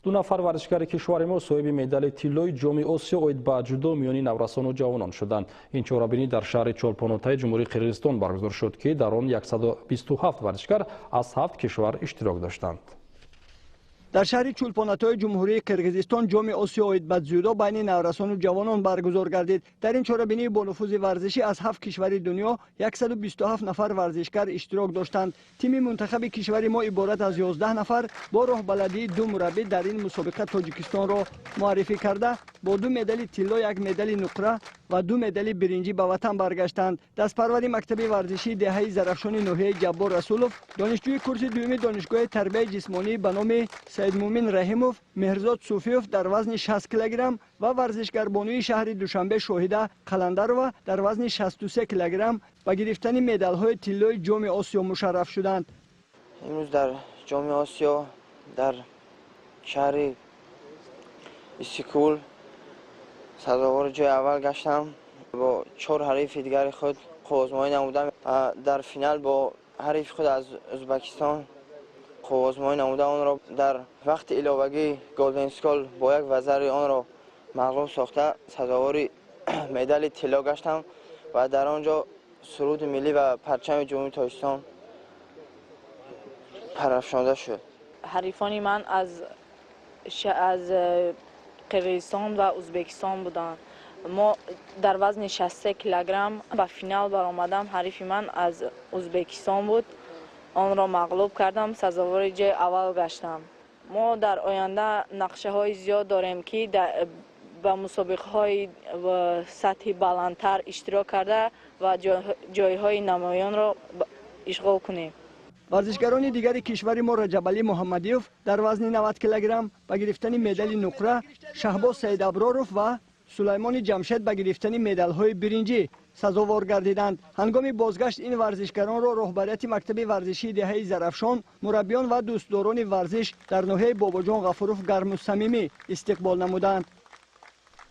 ду нафар варзишгари кишвари мо соҳиби медали тиллои ҷоми осиё оид ба ҷудо миёни наврасону ҷавонон шуданд. Ин чорабинӣ дар шаҳри чолпонотаи ҷумҳурии Қирғизистон баргузор шуд, ки дар он 127 варзишгар аз 7 кишвар иштирок доштанд. در شهر چولپاناتای جمهوری قرقیزستان جام آسیا اوید به дзюдо بین نورسان و جوانان برگزار گردید. در این چاره‌بینی با نفوذ ورزشی از 7 کشور دنیا 127 نفر ورزشکار اشتراک داشتند. تیم منتخب کشور ما عبارت از 11 نفر با راهبردی دو مربی در این مسابقه تاجیکستان را معرفی کرده با 2 مدال طلا، 1 مدال نقره و 2 مدال برنجی به وطن برگشتند. دستپروری مکتب ورزشی دهه زرافشان نوحه جبار رسولوف، دانشجوی کورس دوم دانشگاه تربیت جسمانی به نام سید مومن رحیموف، مهرزاد صوفیوف در وزن 60 کیلوگرم و ورزشگر بانوی شهر دوشنبه شاهده قلندرova در وزن 63 کیلوگرم با گرفتن مدال های طلای جام آسیا مشرف شدند. امروز در جام آسیا در شهر استکهلم سزاوار جای اول گشتم. با 4 حریف دیگر خود آزمایی نمودم. در فینال با حریف خود از ازبکستان آزمایی نموده آن را در وقت علاوگی گلدن اسکال با 1 وزر آن را مغلوب ساخته سزاوار مدال طلا گشتم و در آنجا سرود ملی و پرچم جمهوری تاجیکستان پرافشانده شد. حریفان من از قرقیزستان و ازبکستان بودند. ما در وزن 63 کیلوگرم به فینال برآمدم. حریف من از ازبکستان بود. آن را مغلوب کردم، سزاوار جای اول گشتم. ما در آینده نقشه های زیاد داریم که به مسابقه های و سطح بلندتر اشتراک کرده و جای های نمایان را اشغال کنیم. ورزشگران دیگر کشور ما رجبعلی محمدیوف در وزن 90 کیلوگرم به گرفتن مدال نقره، شهباز سید ابراروف و سلیمان جمشید به گرفتن مدال های برنجی سزاوار گردیدند. هنگام بازگشت این ورزشگران را رهبریت مکتب ورزشی دهه زرافشان، مربیان و دوستداران ورزش در ناحیه باباجان غفوروف گرم و صمیمی استقبال نمودند.